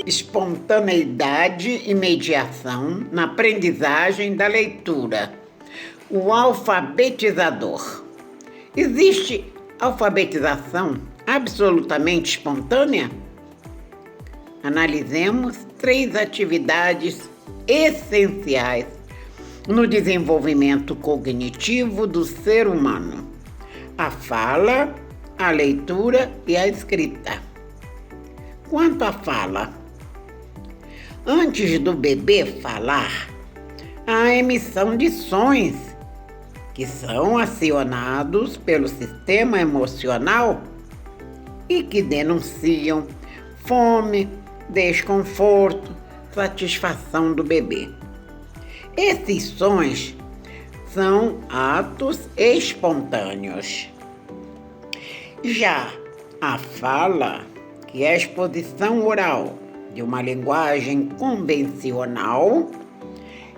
espontaneidade e mediação na aprendizagem da leitura. O alfabetizador. Existe alfabetização absolutamente espontânea? Analisemos 3 atividades essenciais no desenvolvimento cognitivo do ser humano: a fala, a leitura e a escrita. Quanto à fala, antes do bebê falar, há a emissão de sons que são acionados pelo sistema emocional e que denunciam fome, desconforto, satisfação do bebê. Esses sons são atos espontâneos. Já a fala, que é a exposição oral de uma linguagem convencional,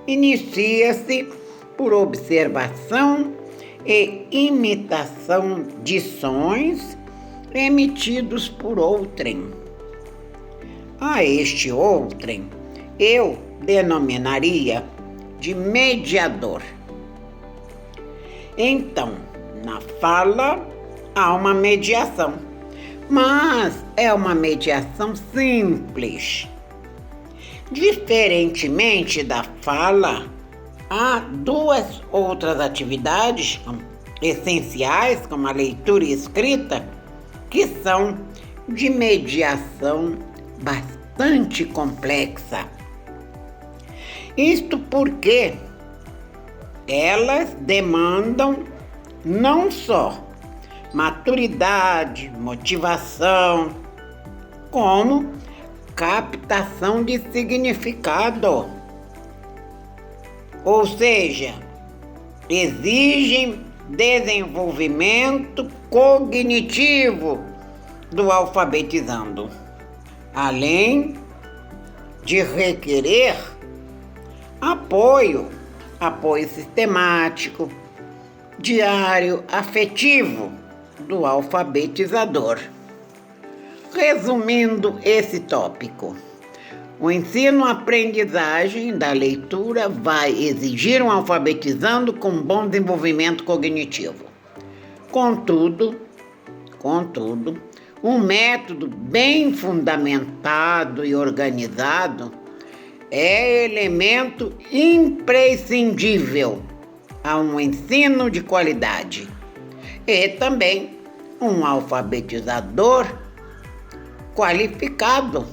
inicia-se por observação e imitação de sons emitidos por outrem. A este outrem eu denominaria de mediador. Então, na fala há uma mediação, mas é uma mediação simples. Diferentemente da fala, há 2 outras atividades essenciais, como a leitura e escrita, que são de mediação bastante complexa. Isto porque elas demandam não só maturidade, motivação, como captação de significado. Ou seja, exigem desenvolvimento cognitivo do alfabetizando, além de requerer apoio sistemático, diário, afetivo do alfabetizador. Resumindo esse tópico, o ensino-aprendizagem da leitura vai exigir um alfabetizando com bom desenvolvimento cognitivo. Contudo, um método bem fundamentado e organizado é elemento imprescindível a um ensino de qualidade e também um alfabetizador qualificado,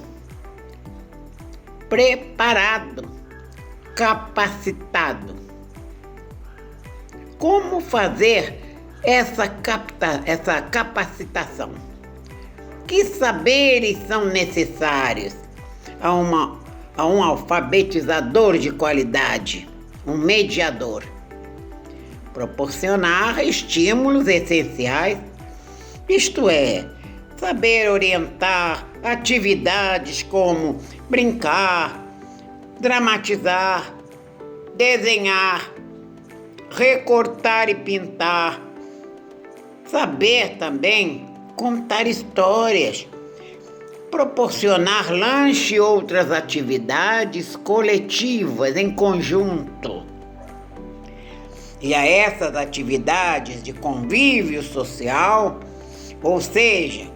preparado, capacitado. Como fazer essa capacitação? Que saberes são necessários a um alfabetizador de qualidade, um mediador? Proporcionar estímulos essenciais, isto é, saber orientar atividades como brincar, dramatizar, desenhar, recortar e pintar. Saber também contar histórias, proporcionar lanche e outras atividades coletivas em conjunto. E a essas atividades de convívio social, ou seja,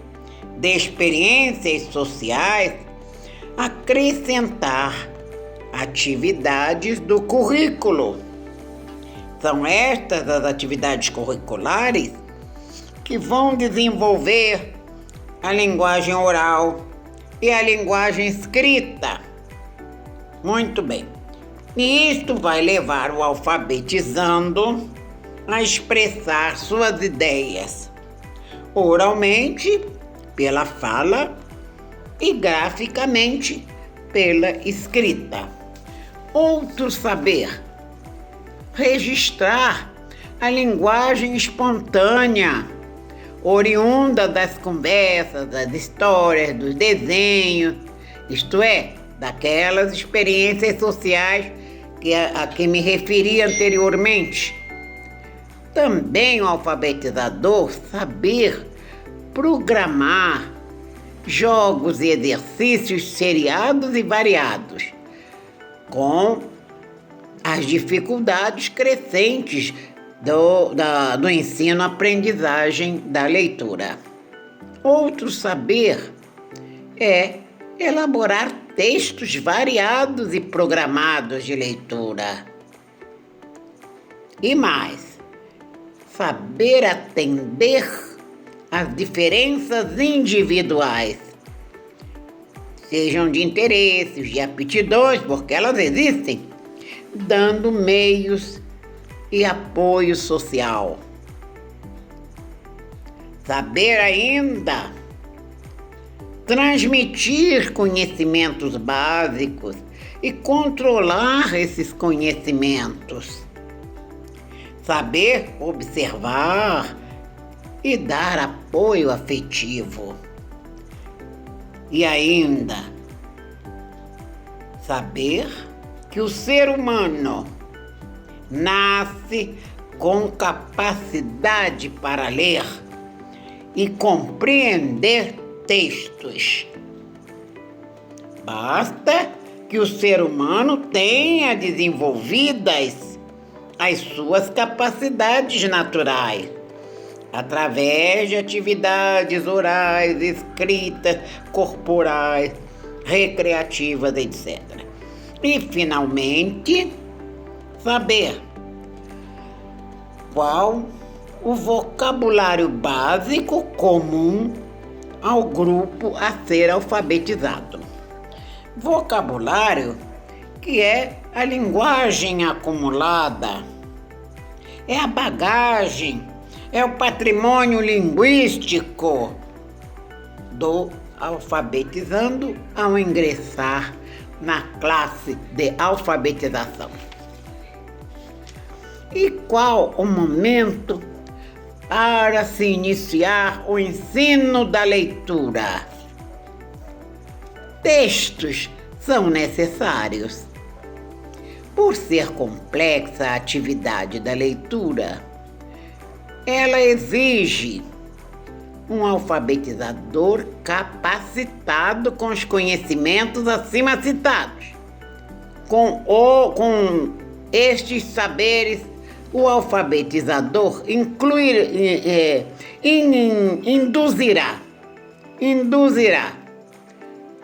de experiências sociais, acrescentar atividades do currículo. São estas as atividades curriculares que vão desenvolver a linguagem oral e a linguagem escrita. Muito bem. E isto vai levar o alfabetizando a expressar suas ideias oralmente, pela fala, e graficamente, pela escrita. Outro saber: registrar a linguagem espontânea, oriunda das conversas, das histórias, dos desenhos, isto é, daquelas experiências sociais a que me referi anteriormente. Também o alfabetizador saber programar jogos e exercícios seriados e variados, com as dificuldades crescentes do ensino-aprendizagem da leitura. Outro saber é elaborar textos variados e programados de leitura. E mais, saber atender às diferenças individuais, sejam de interesses, de aptidões, porque elas existem, dando meios e apoio social. Saber ainda transmitir conhecimentos básicos e controlar esses conhecimentos. Saber observar e dar apoio afetivo. E ainda, saber que o ser humano nasce com capacidade para ler e compreender textos. Basta que o ser humano tenha desenvolvidas as suas capacidades naturais, através de atividades orais, escritas, corporais, recreativas, etc. E, finalmente, saber qual o vocabulário básico comum ao grupo a ser alfabetizado. Vocabulário que é a linguagem acumulada, é a bagagem, é o patrimônio linguístico do alfabetizando ao ingressar na classe de alfabetização. E qual o momento para se iniciar o ensino da leitura? Textos são necessários. Por ser complexa a atividade da leitura, ela exige um alfabetizador capacitado com os conhecimentos acima citados. Com estes saberes, o alfabetizador induzirá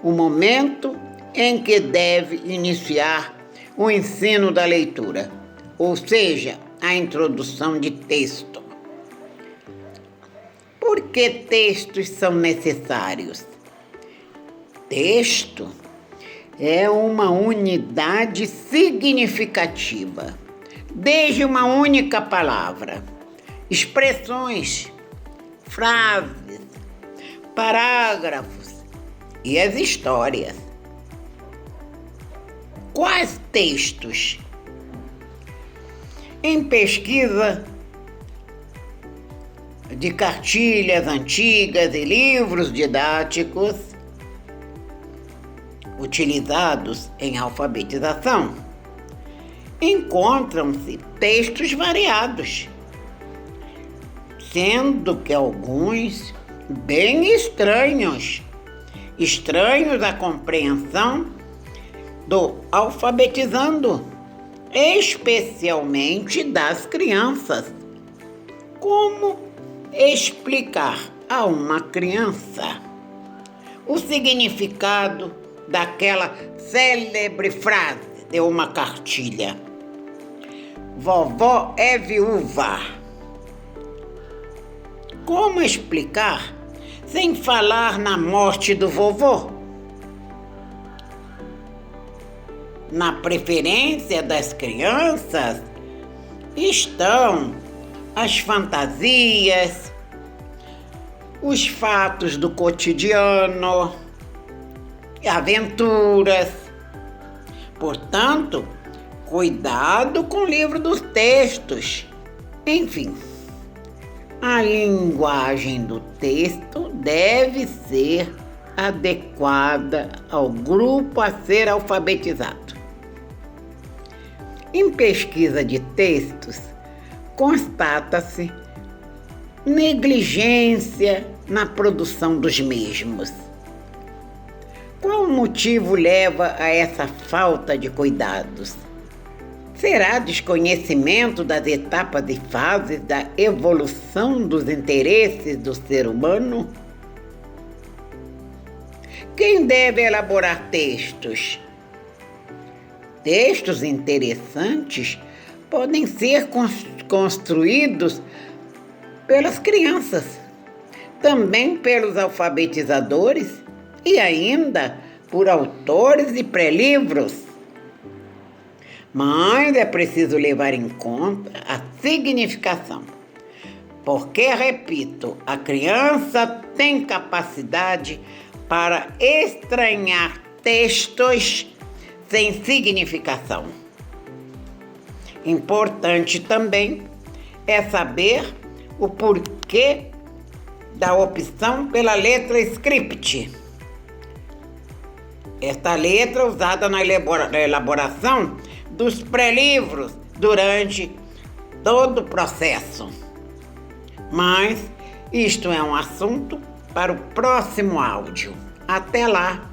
o momento em que deve iniciar o ensino da leitura, ou seja, a introdução de texto. Por que textos são necessários? Texto é uma unidade significativa, desde uma única palavra, expressões, frases, parágrafos e as histórias. Quais textos? Em pesquisa de cartilhas antigas e livros didáticos utilizados em alfabetização, encontram-se textos variados, sendo que alguns bem estranhos à compreensão do alfabetizando, especialmente das crianças. Como explicar a uma criança o significado daquela célebre frase de uma cartilha: vovó é viúva? Como explicar sem falar na morte do vovô? Na preferência das crianças estão as fantasias, os fatos do cotidiano, aventuras. Portanto, cuidado com o livro dos textos. Enfim, a linguagem do texto deve ser adequada ao grupo a ser alfabetizado. Em pesquisa de textos, constata-se negligência na produção dos mesmos. Qual motivo leva a essa falta de cuidados? Será desconhecimento das etapas e fases da evolução dos interesses do ser humano? Quem deve elaborar textos? Textos interessantes podem ser construídos pelas crianças, também pelos alfabetizadores e ainda por autores de pré-livros. Mas é preciso levar em conta a significação, porque, repito, a criança tem capacidade para estranhar textos sem significação. Importante também é saber o porquê da opção pela letra script. Esta letra é usada na elaboração dos pré-livros durante todo o processo. Mas isto é um assunto para o próximo áudio. Até lá!